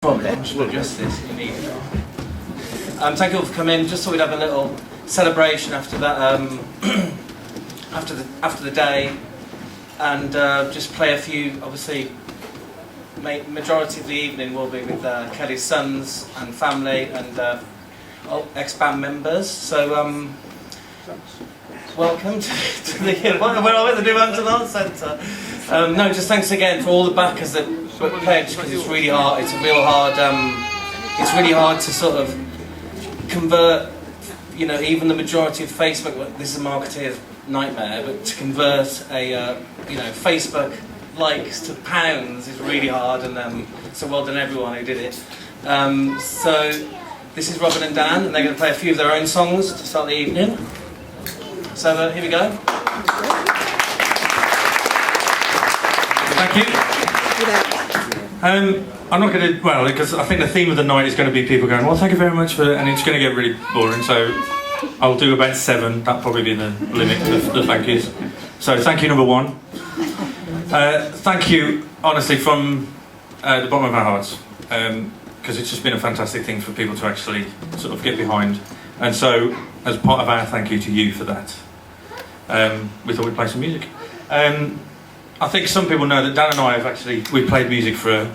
problem. Should address this immediately. Thank you all for coming. Just thought we'd have a little celebration after that, after the day, and just play a few. Obviously, majority of the evening will be with Kelly's sons and family and ex-band members. So welcome to the Newhampton Arts Centre. No, just thanks again for all the backers that pledged, because it's really hard. It's a real hard. It's really hard to sort of convert. You know, even the majority of Facebook. This is a marketeer's nightmare, but to convert a Facebook likes to pounds is really hard. And so well done everyone who did it. So this is Robin and Dan, and they're going to play a few of their own songs to start the evening. So here we go. Thank you. I'm not going to, well, because I think the theme of the night is going to be people going, well, thank you very much for it, and it's going to get really boring, so I'll do about 7, that'll probably be the limit of the thank yous. So thank you, number 1. Thank you, honestly, from the bottom of our hearts, because it's just been a fantastic thing for people to actually sort of get behind, and so as part of our thank you to you for that, we thought we'd play some music. I think some people know that Dan and I have we played music for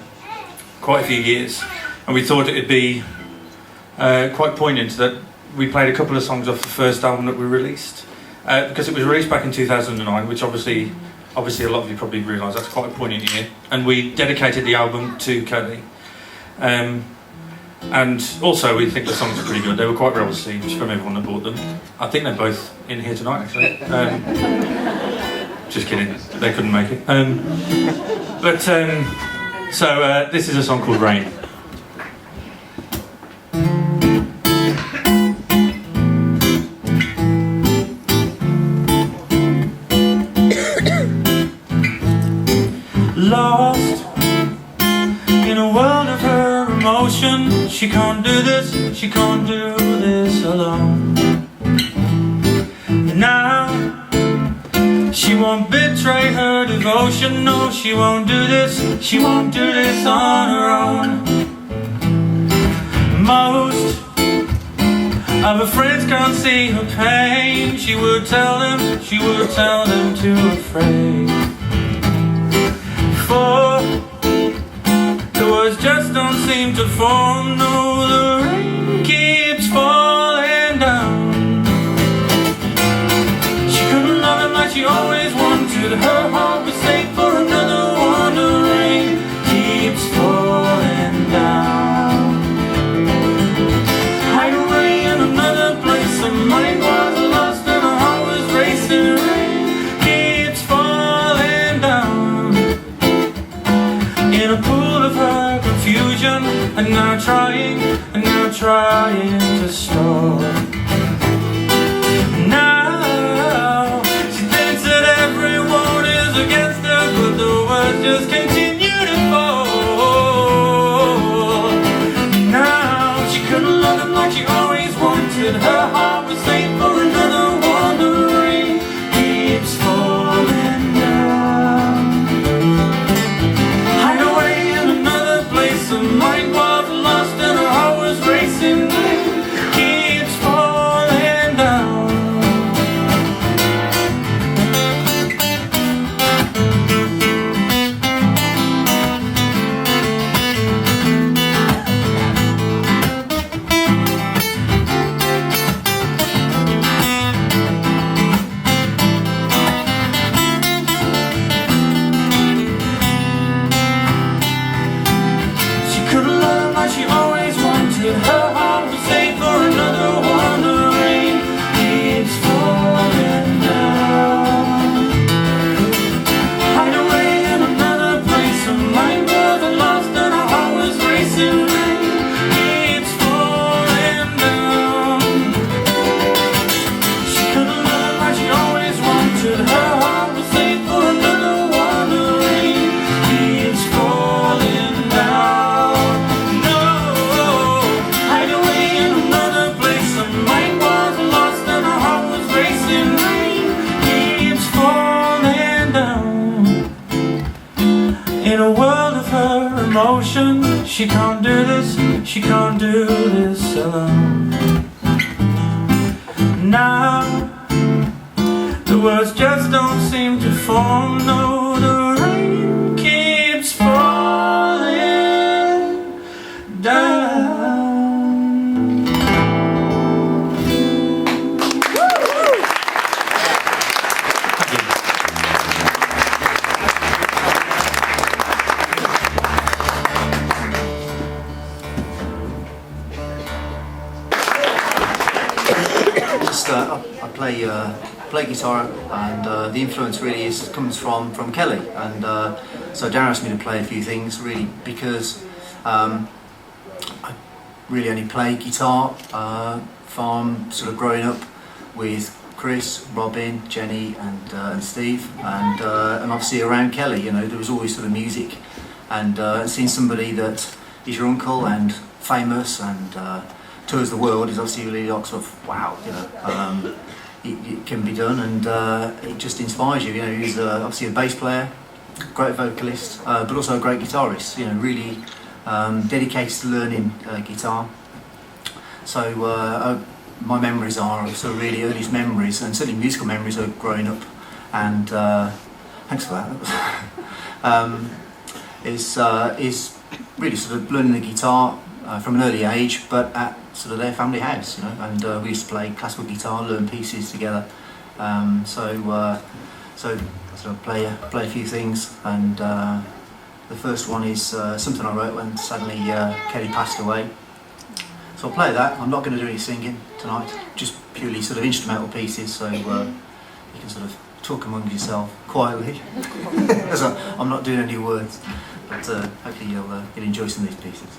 quite a few years, and we thought it'd be quite poignant that we played a couple of songs off the first album that we released, because it was released back in 2009, which obviously a lot of you probably realise that's quite a poignant year, and we dedicated the album to Kelly. And also we think the songs are pretty good. They were quite well received from everyone that bought them. I think they're both in here tonight, actually. Just kidding, they couldn't make it. So this is a song called Rain. Lost in a world of her emotion, she can't do this alone. Now she won't betray her devotion, no, she won't do this on her own. Most of her friends can't see her pain, she would tell them to afraid. For the words just don't seem to form, no, the rain keeps falling down. She always wanted, her heart was safe for another one. The rain keeps falling down. Hide away in another place, her mind was lost and her heart was racing. Rain keeps falling down in a pool of her confusion, and now trying to stop. Just continue to fall. Now she couldn't love him like she always wanted. Her heart was safe for another one. The rain keeps falling down. Hide away in another place, her mind was lost and her heart was racing. Rain keeps falling down. She always wanted, her heart was safe for another one. The rain keeps falling down. Hide away in another place, her mind was lost and her heart was racing. Rain keeps falling down. She couldn't love like she always wanted, her heart was safe for another one. The rain keeps falling down. In a world of her emotion, she can't do this, she can't do this alone. Now the words just don't seem to form. No, the rain keeps falling down. I play guitar, and the influence really comes from Kelly, and so Darren asked me to play a few things really because I really only play guitar from sort of growing up with Chris, Robin, Jenny, and Steve, and obviously around Kelly, you know, there was always sort of music, and seeing somebody that is your uncle and famous and tours the world is obviously really like sort of wow, you know, it can be done, and it just inspires you. You know, he's obviously a bass player, great vocalist, but also a great guitarist. You know, really dedicated to learning guitar. So my memories are sort of really earliest memories, and certainly musical memories of growing up. And thanks for that. Is really sort of learning the guitar from an early age, but at sort of their family house, you know, and we used to play classical guitar, learn pieces together. So sort of play a few things, and the first one is something I wrote when sadly Kelly passed away. So I'll play that. I'm not going to do any singing tonight, just purely sort of instrumental pieces, so you can sort of talk among yourself quietly. So I'm not doing any words, but hopefully you'll enjoy some of these pieces.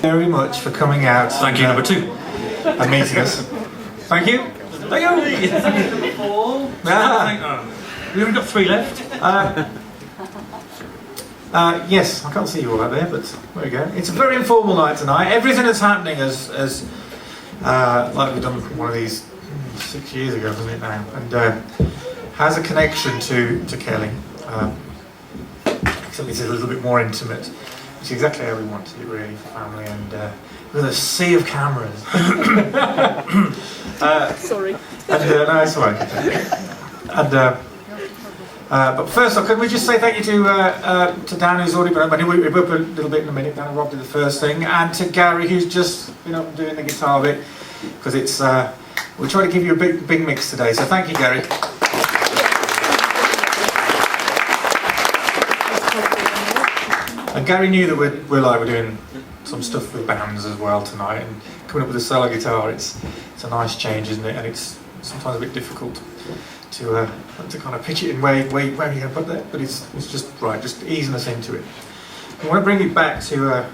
Very much for coming out. Thank you, number 2. And meeting us. Thank you. Thank you. We've only got 3 left. Yes, I can't see you all out there, but there we go. It's a very informal night tonight. Everything that's happening is like we've done one of these 6 years ago, isn't it now? And has a connection to Kelly. Except it's a little bit more intimate. It's exactly how we wanted it, really, for family, and with a sea of cameras. Sorry. And, no, it's all right. And, but first off, can we just say thank you to Dan, who's already been up, and we'll put a little bit in a minute. Dan and Rob did the first thing, and to Gary, who's just been up doing the guitar bit, because it's we're trying to give you a big mix today. So thank you, Gary. And Gary knew that we're doing some stuff with bands as well tonight, and coming up with a solo guitar, it's a nice change, isn't it? And it's sometimes a bit difficult to kind of pitch it in where you're going to put that, but it's just right, just easing us into it. I want to bring it back to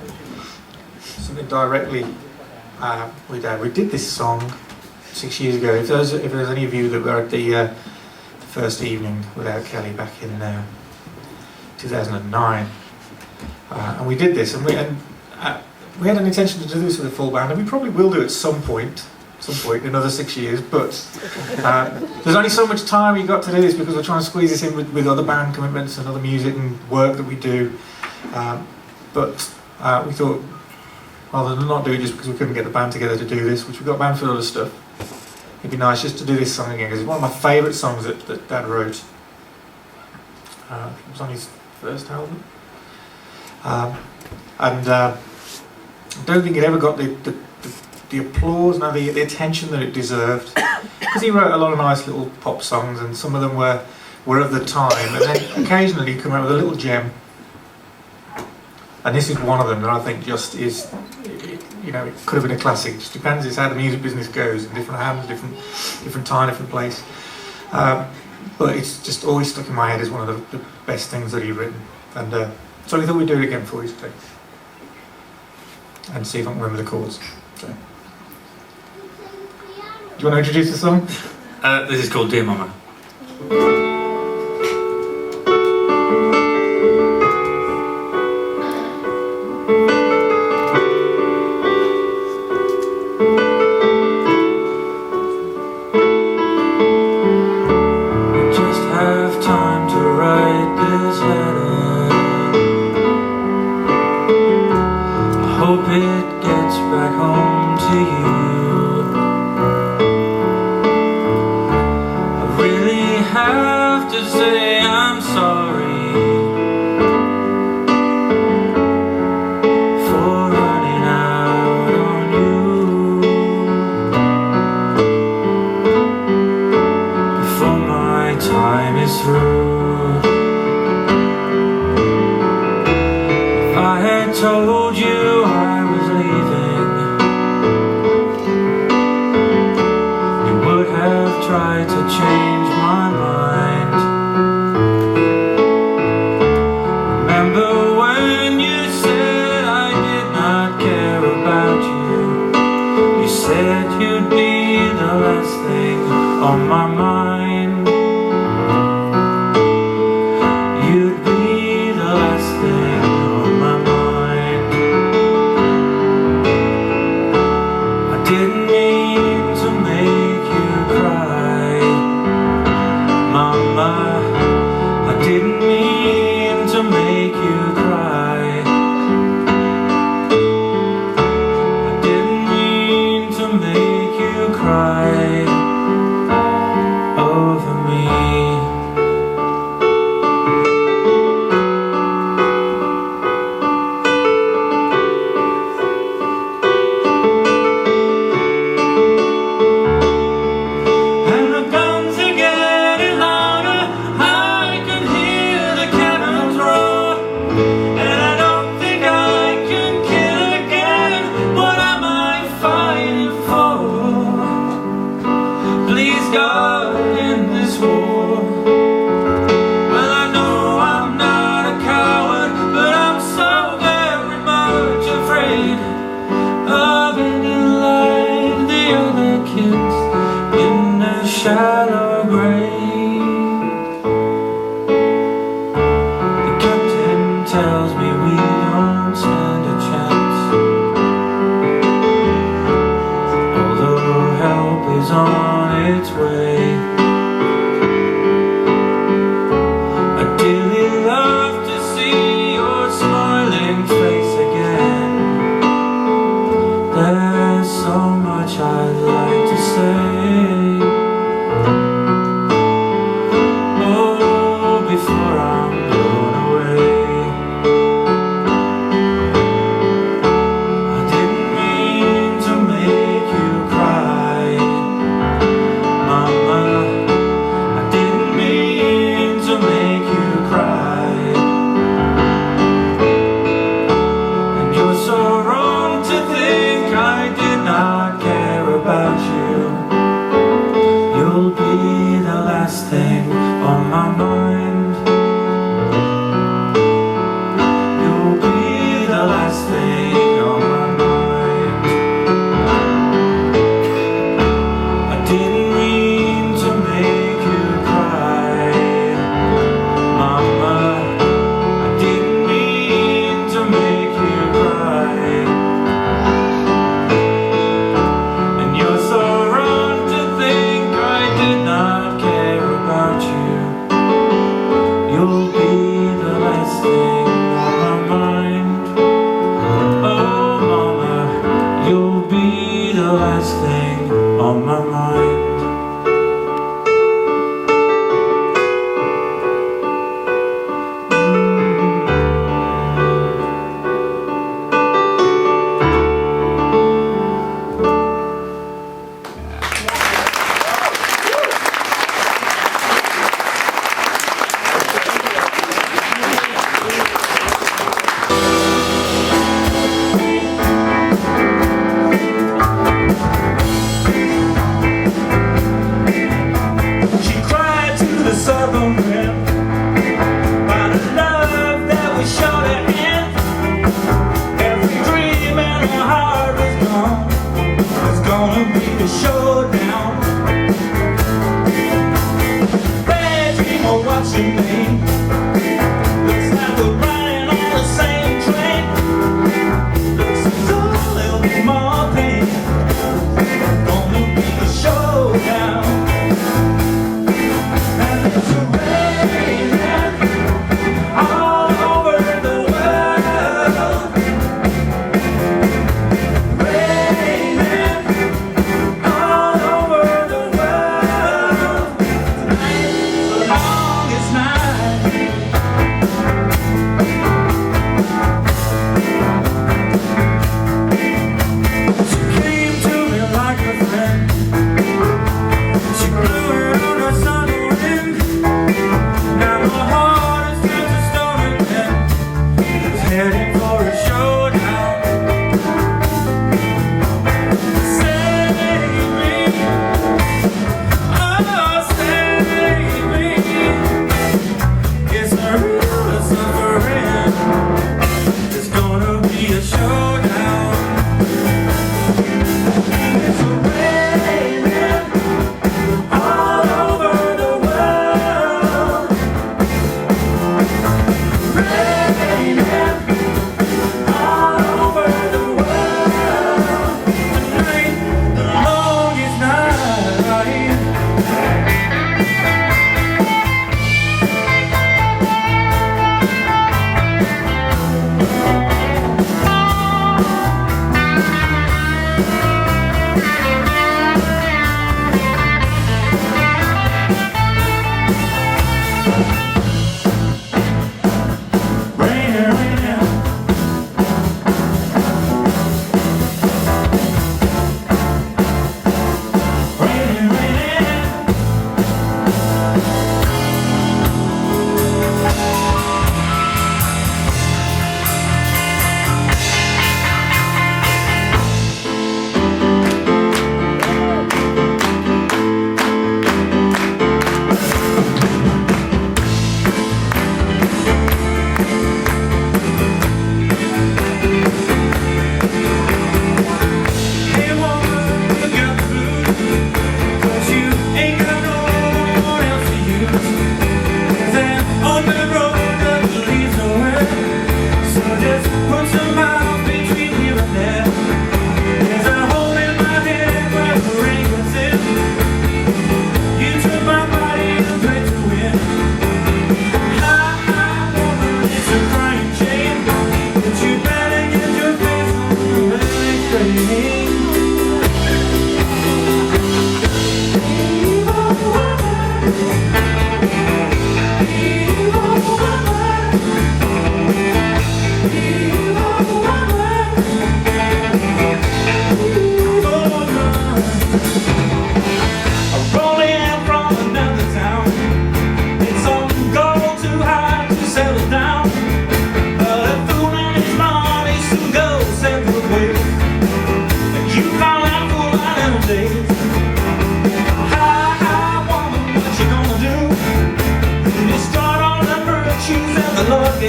something directly with Dad. We did this song 6 years ago. If there's any of you that were at the first evening without Kelly back in 2009, and we did this, and we had an intention to do this with a full band, and we probably will do it at some point in another 6 years, but there's only so much time we got to do this because we're trying to squeeze this in with other band commitments and other music and work that we do. But we thought, rather than not do it just because we couldn't get the band together to do this, which we got banned for other stuff, it'd be nice just to do this song again, because it's one of my favourite songs that Dad wrote. It was on his first album. And I don't think it ever got the applause, no, the attention that it deserved, because he wrote a lot of nice little pop songs, and some of them were of the time, and then occasionally he'd come out with a little gem, and this is one of them that I think just is, you know, it could have been a classic. It just depends, it's how the music business goes, in different hands, different time, different place, but it's just always stuck in my head as one of the best things that he'd written, and so we thought we'd do it again for you today, and see if I can remember the chords. So. Do you want to introduce the song? This is called Dear Mama. Just have time to write this letter. I hope it gets back home to you. Have to say I'm sorry for running out on you before my time is through. If I had told you I was leaving, you would have tried to change my mind. Remember when you said I did not care about you? You said you'd be the last thing on my mind. You'd be the last thing on my mind. I didn't mean to make you cry, Mama, I didn't mean to make you cry. I didn't mean to make you cry over me. And the guns are getting louder, I can hear the cannons roar, and I don't think I can kill again. What am I fighting for? Please God, in this war. Well, I know I'm not a coward, but I'm so very much afraid of ending like the other kids in a shallow grave. The captain tells me we don't stand a chance, although help is on its way. I'd dearly love to see your smiling face again.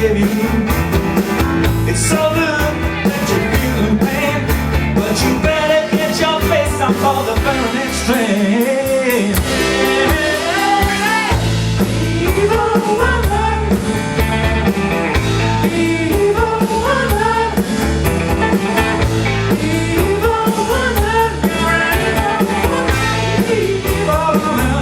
baby. It's so good that you're feeling pain, but you better get your face on for the very next train. Evil woman, evil woman, evil woman, evil woman.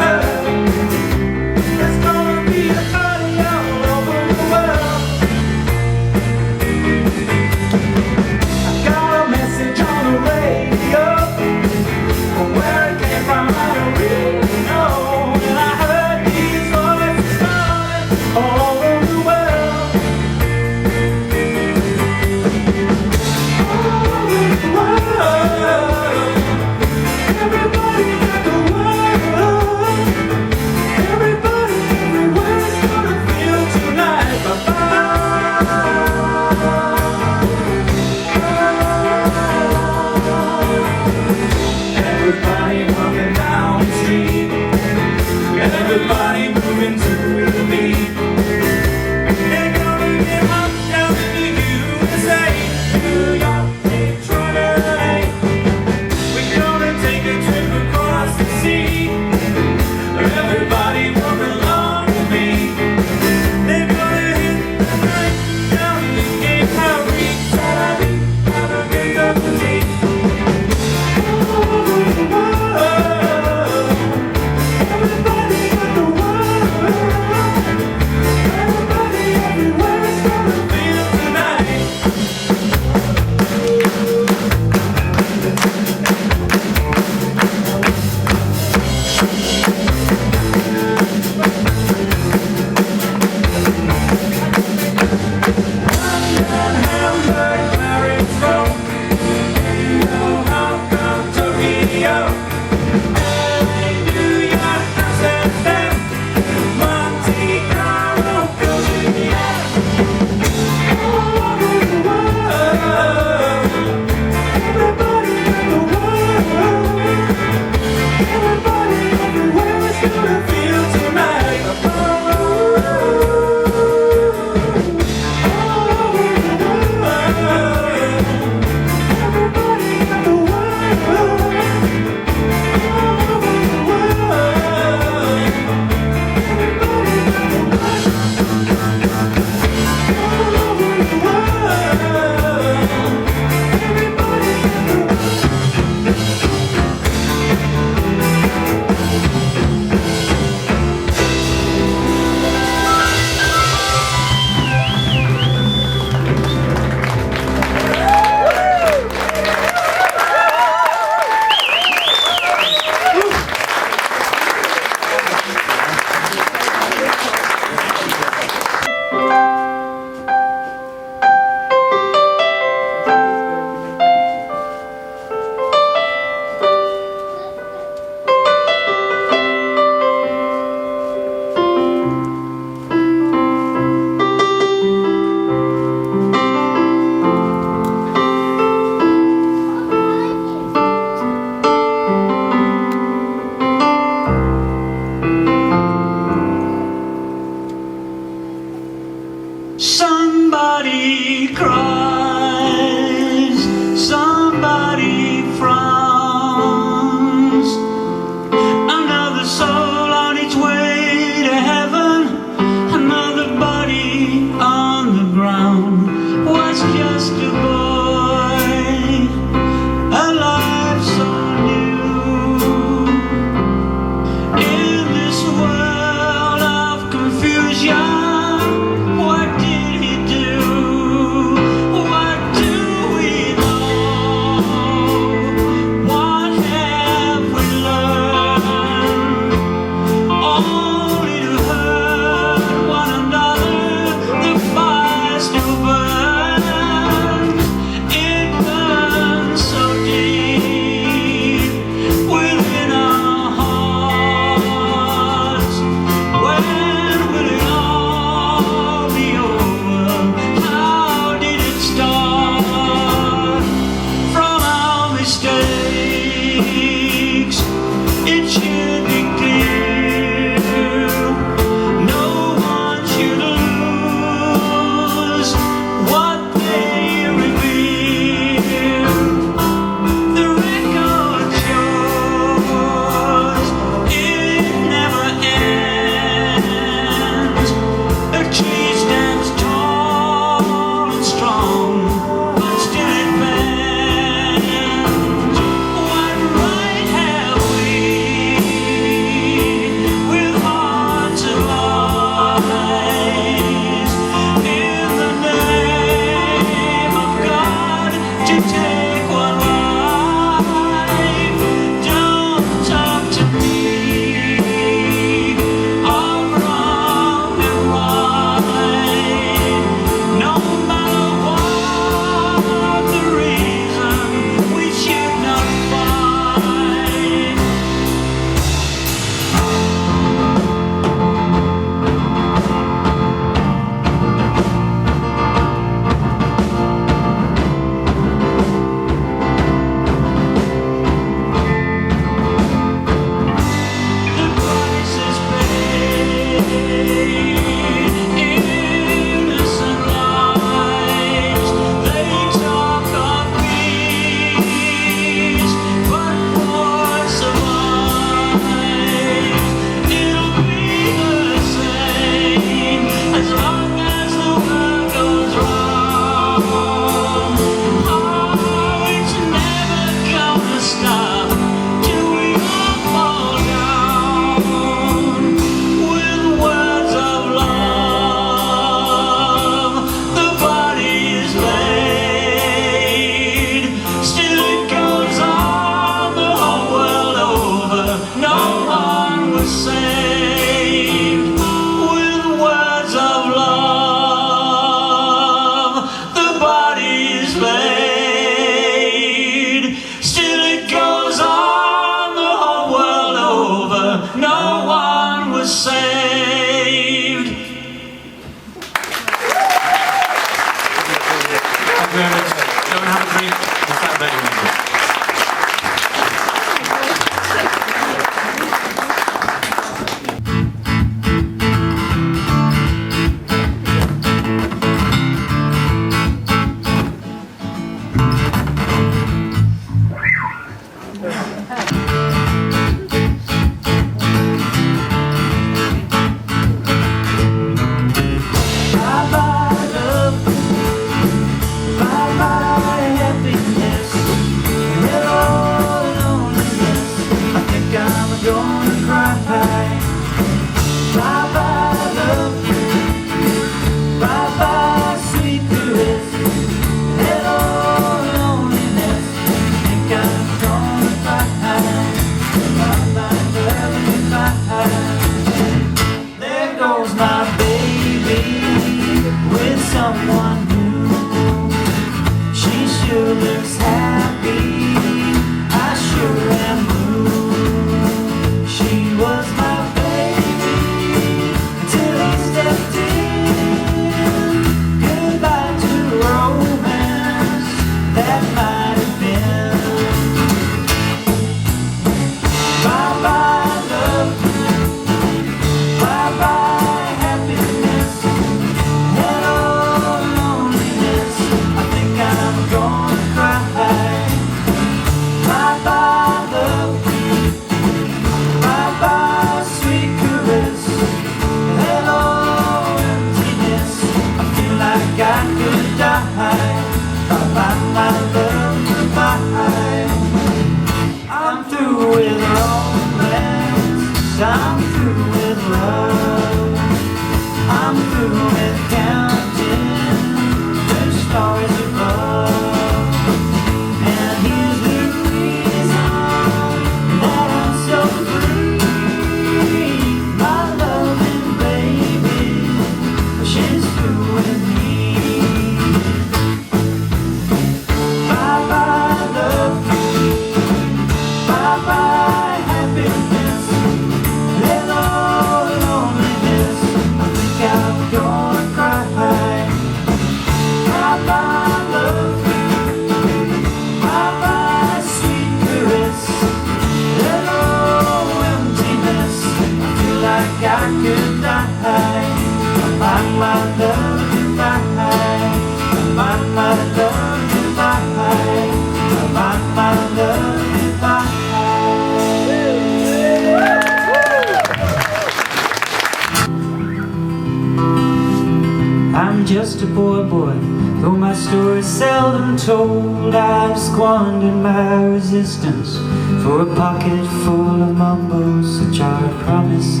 I'm just a poor boy, though my story's seldom told. I've squandered my resistance for a pocket full of mumbles, such are promises.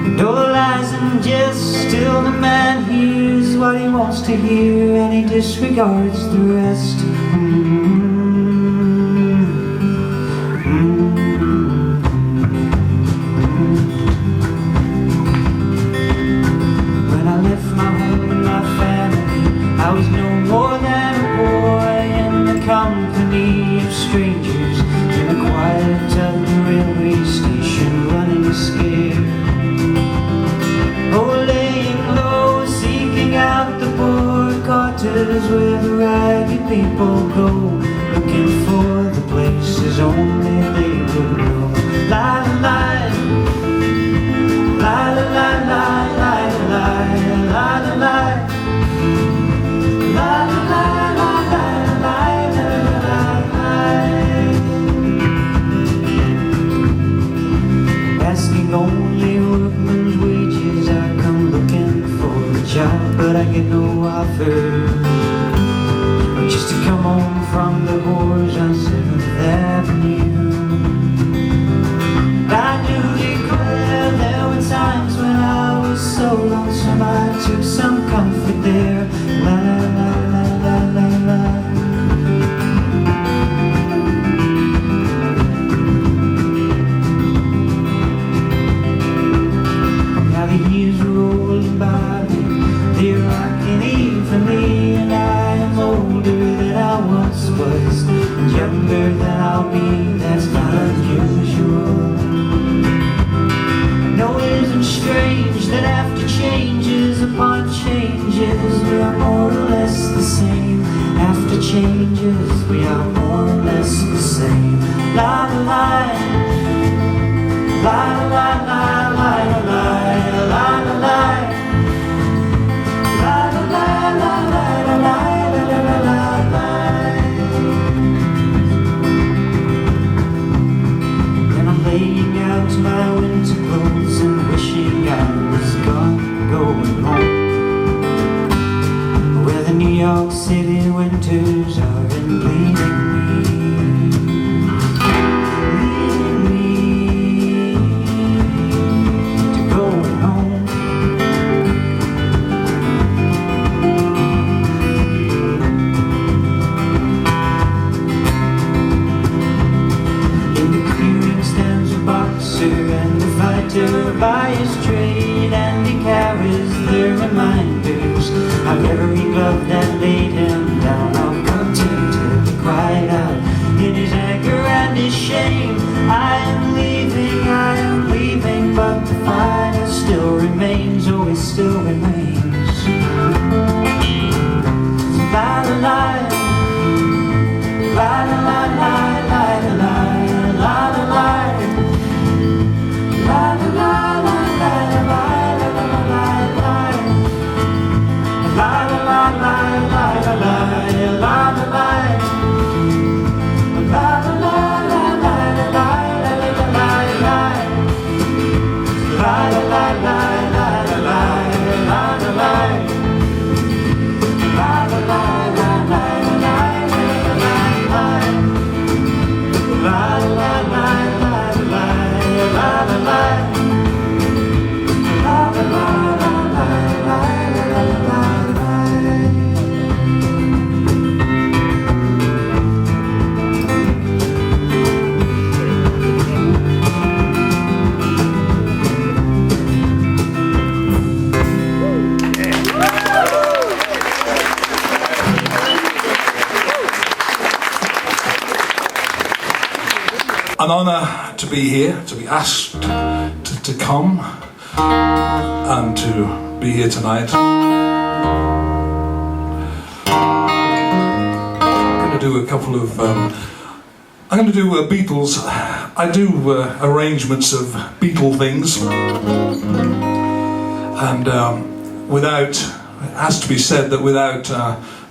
And all the lies and jest, still the man hears what he wants to hear, and he disregards the rest. I was no more than a boy in the company of strangers, in the quiet of the railway station, running scared. Oh, laying low, seeking out the poor quarters where the ragged people go, looking for the places only they would know. La la la, la la la la, la la la la la. Asking only workman's wages, I come looking for a job, but I get no offers. Just to come home from the whores on 7th Avenue. I do declare there were times when I was so lonesome I took some comfort there. La la la la la la. Now the years are rolling by me, they're rocking evenly, and I am older than I once was, and younger than I'll be. That's not unusual. No, it isn't strange that after changes upon changes, we are more or less the same. After changes, we are more or less the same. La la la, la la la la la la la la la. Laying out my winter clothes and wishing I was gone, going home, where the New York City winters are and leaving me to going home. In the clearing stands a boxer and a fighter by his trade, and he carries the reminders of every glove that laid him down. I'll come to till he cried out in his anger and his shame, I am leaving, but the fire still remains, oh, it still remains. La la la, la la la la la la la la la. La la la la la la la la la la. La la la la la la la la la la. La la la la la la la la la la. La la la la la la la la la. La la la la la la la la. La la la la la la la. An honour to be here, to be asked to come and to be here tonight. I'm going to do a couple of I'm going to do Beatles. I do arrangements of Beatle things, and without, it has to be said that without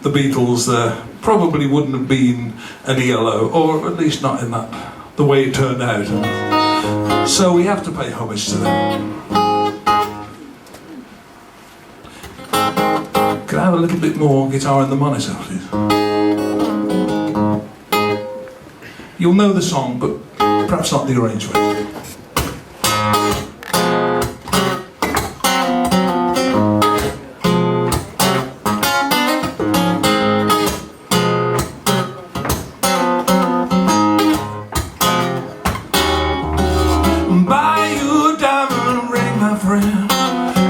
the Beatles there probably wouldn't have been an ELO, or at least not in that the way it turned out. So we have to pay homage to them. Can I have a little bit more guitar in the monitor, please? You'll know the song, but perhaps not the arrangement. Buy you a diamond ring, my friend,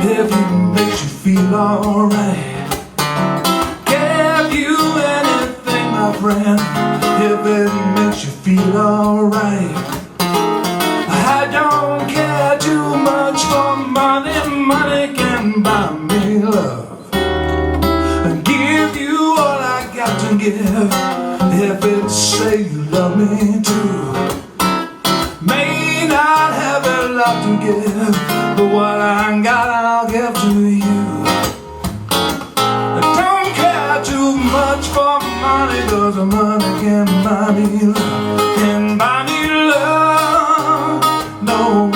if it makes you feel alright. Give you anything, my friend, if it makes you feel alright. I don't care too much for money, money can buy me love, and give you all I got to give, if it say you love me too. May not have a lot to give, but what I got I'll give to you. I don't care too much for money, 'cause the money can buy me love, can buy me love. No,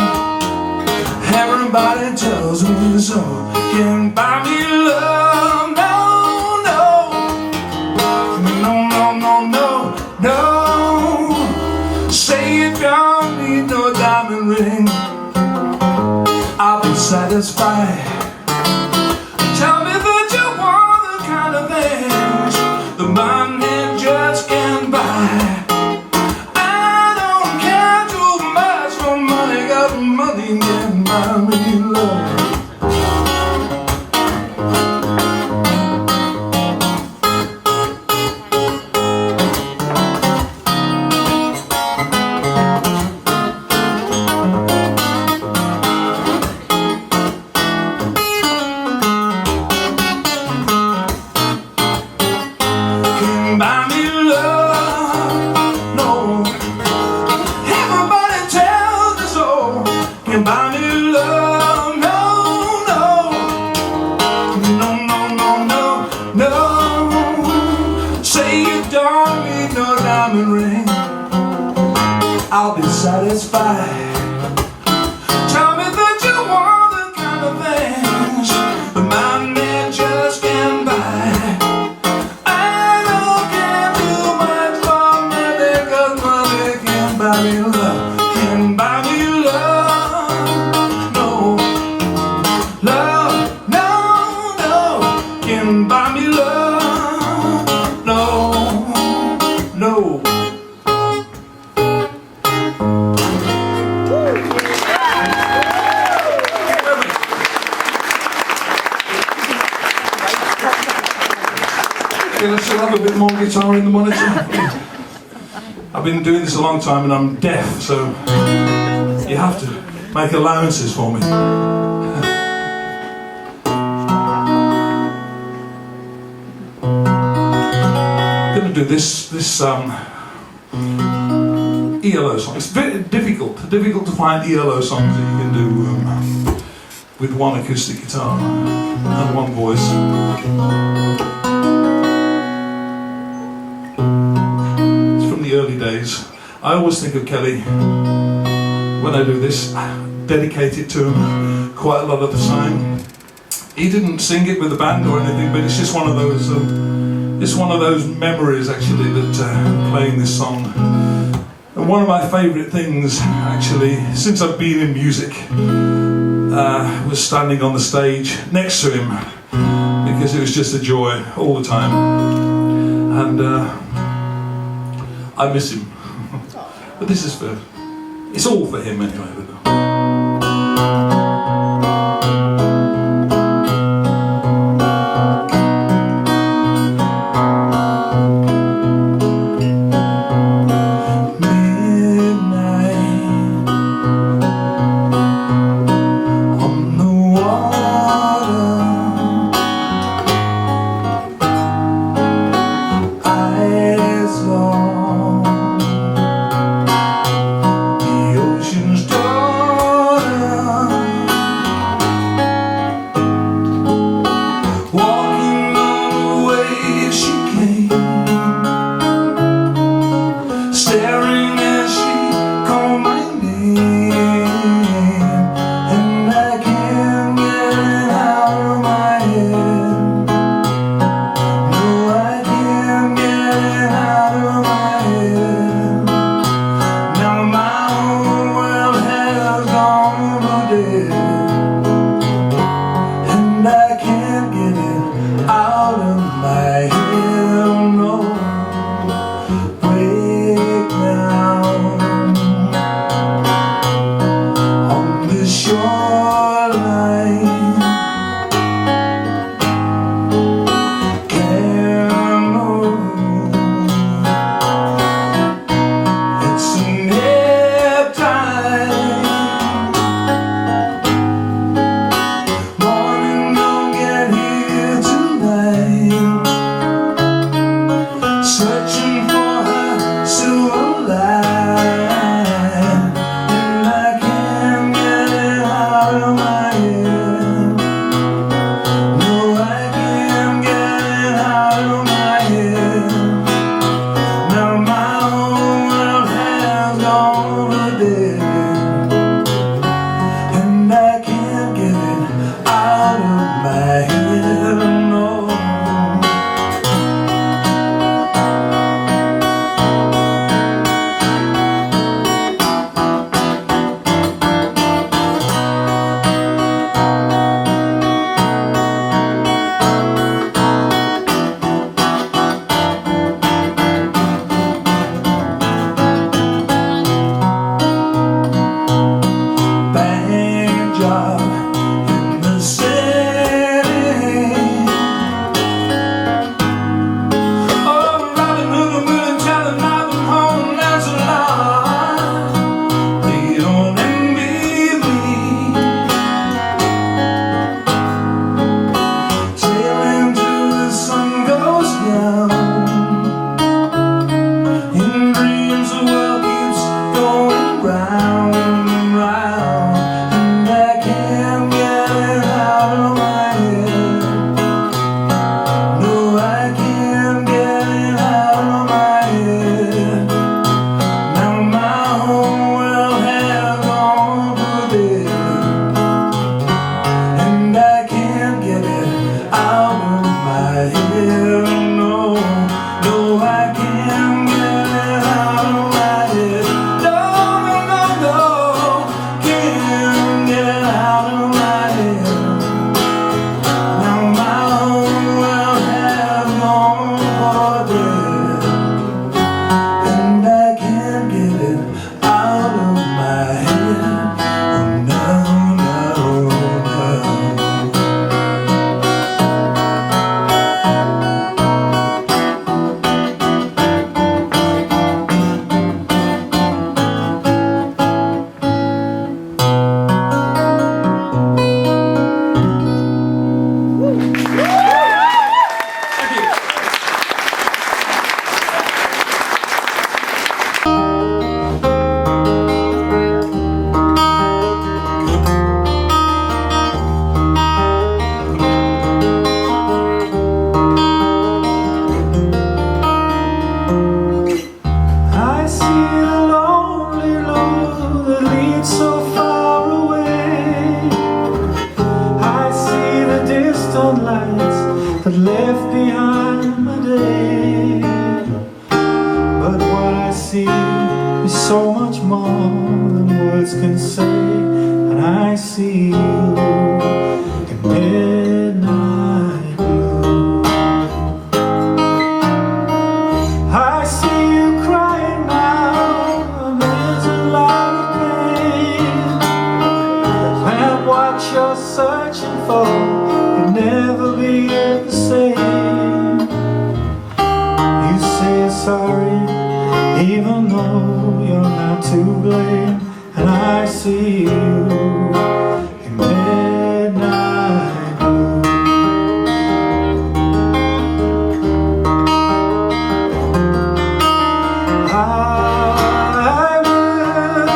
everybody tells me so, can buy me love. No, no, no, no, no, no, no. Say you don't need no diamond ring, I'll be satisfied. Tell me that you want the kind of things the money just can't buy. I don't care too much for money, 'cause money can buy me love. Buy love. No, everybody tells me so. Can't buy me love. No, no, no, no, no, no, no. Say you don't need no diamond ring, I'll be satisfied. Tell me that you want the kind of things that my man just can't buy. I don't care too much for money, 'cause money can't buy me love. Can't buy me love. No, love, no, no. Can't buy me love. No, no. Okay, let's have a bit more guitar in the monitor. I've been doing this a long time and I'm deaf, so you have to make allowances for me. I'm going to do this ELO song. It's very difficult to find ELO songs that you can do with one acoustic guitar and one voice. The early days. I always think of Kelly when I do this, dedicate it to him quite a lot of the time. He didn't sing it with the band or anything, but it's just one of those memories actually, that playing this song. And one of my favourite things actually since I've been in music was standing on the stage next to him, because it was just a joy all the time. And I miss him. But this is it's all for him anyway. so much more than words can say, and I see you in midnight blue. I see you crying now amidst a lot of pain, and what you're searching for can never be the same. You say you're sorry even though you're not to blame, and I see you in midnight blue. I will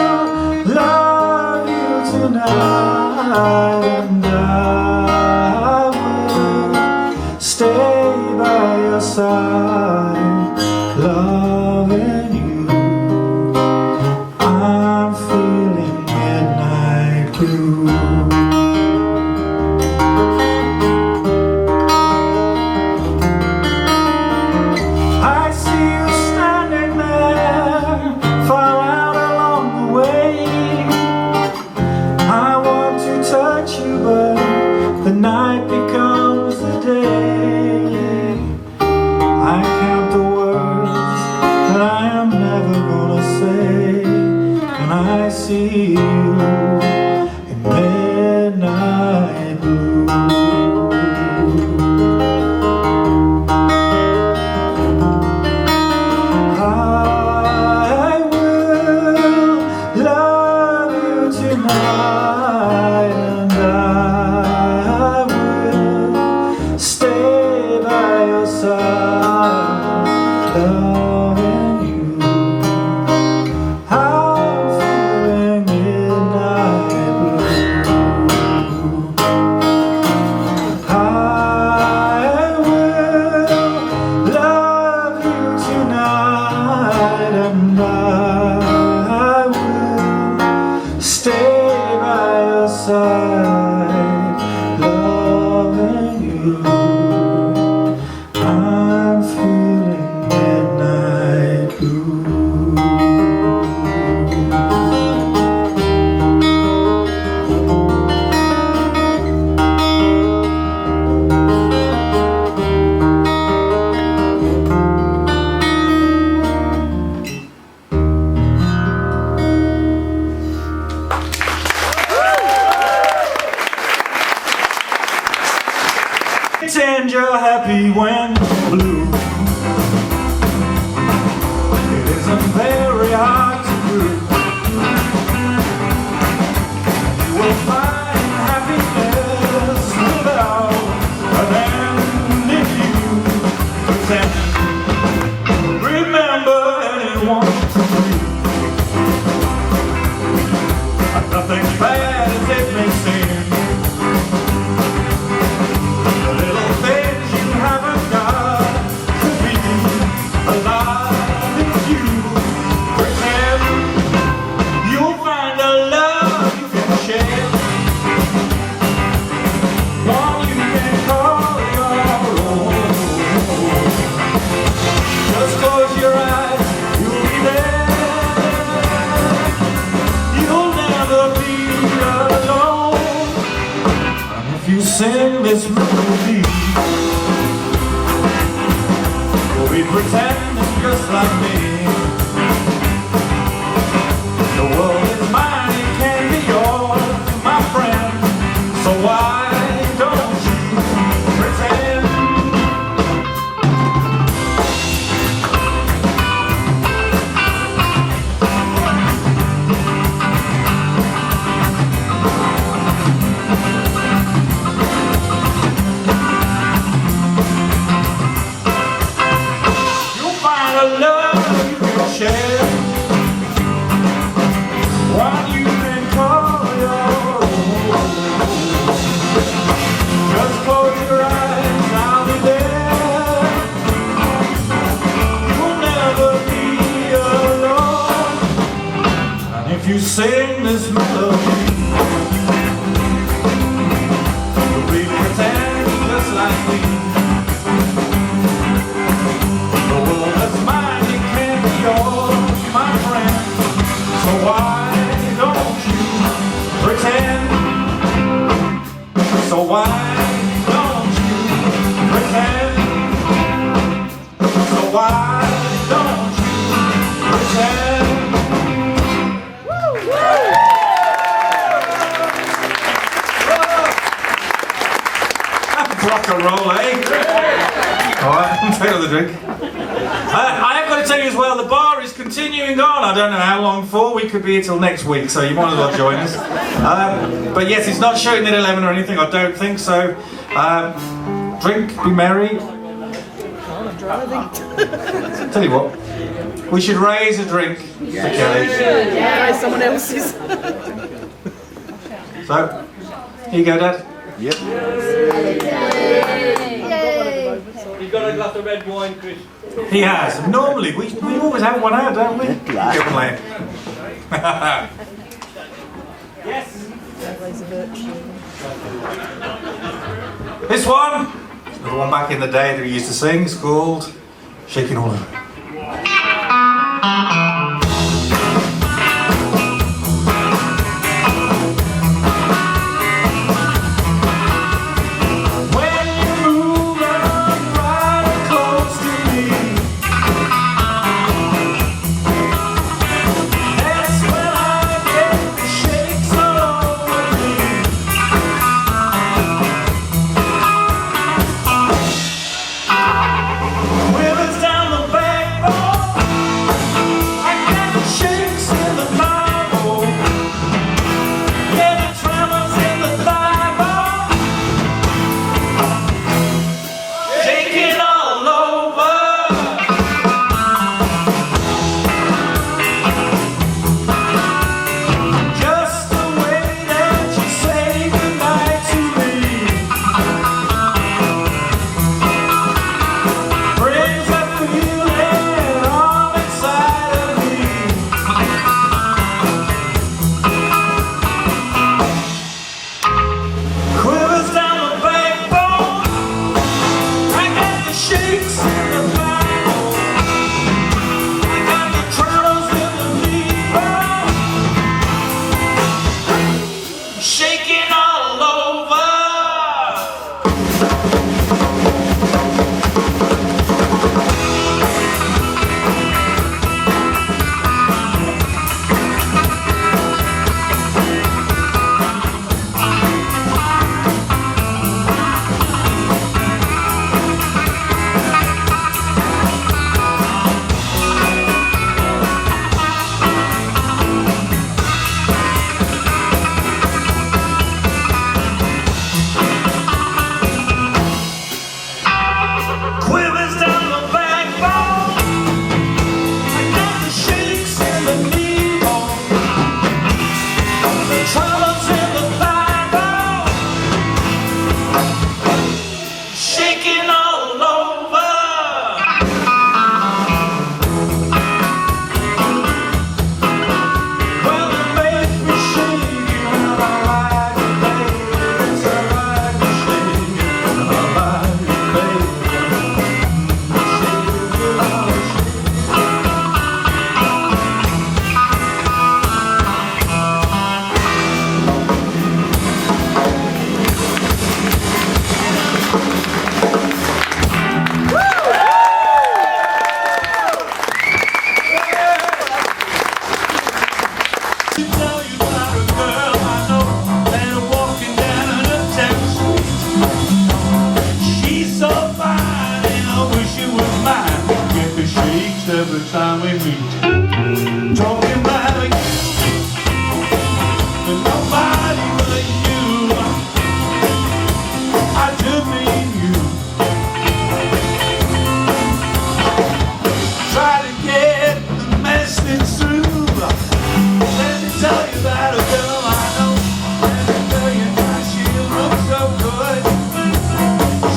love you tonight, and I will stay by your side, loving you. I'm feeling midnight blue. I see you standing there, far out along the way. I want to touch you, but the night becomes the day. I count the words that I am never gonna say, and I see you in midnight blue. I will love you tonight, and I will stay by your side, loving you. I'm feeling midnight blue. I will love you tonight, and I will stay by your side, loving you. I'm feeling midnight blue. Pretend you're happy when you're blue. It isn't very hard to do. You will find happiness without an end if you pretend. Remember anyone to breathe. Nothing bad as it may seem. Sing this melody, we pretend it's just like me. The world is mine, it can be yours, my friend. So why don't you pretend? Love you can share, one you can call your own. Just close your eyes, I'll be there. You'll never be alone. And if you sing this melody, you'll be pretending just like me. The world is mine, it can be yours, my friend. another drink. I have got to tell you as well, the bar is continuing on. I don't know how long for. We could be here till next week, so you might as well join us. But yes, it's not showing at 11 or anything, I don't think so. Drink, be merry. Tell you what, we should raise a drink for Kelly. Yeah, someone else's. So, here you go, Dad. Yep. You've got a glass of red wine, Chris. He has. Normally, we always have one out, don't we? Yeah. Good plan. Yes. This one, the one back in the day that we used to sing, is called Shaking All Over. Every time we meet, talking about you, and nobody but you. I do mean you. Try to get the message through. Let me tell you about a girl I know. Let me tell you how she looks so good.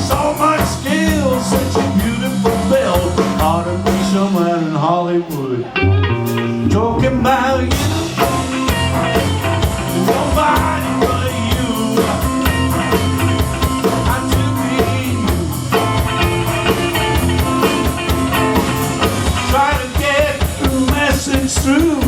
So much skill, such a beautiful build. Ought to be somewhere in Hollywood. Talking about you, nobody but you. I do mean you. Try to get the message through.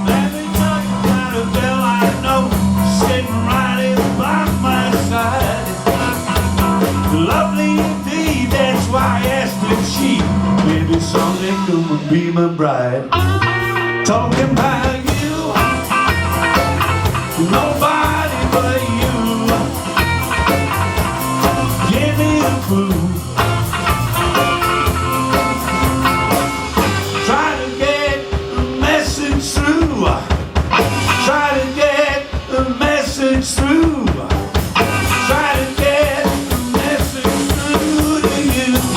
Let me tell you about a girl I gleaming bright. Talking about you, nobody but you. Give me the proof. Try to get the message through. Try to get the message through. Try to get the message through to you.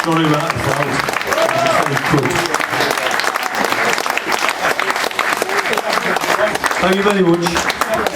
Sorry about that, Thank you very much.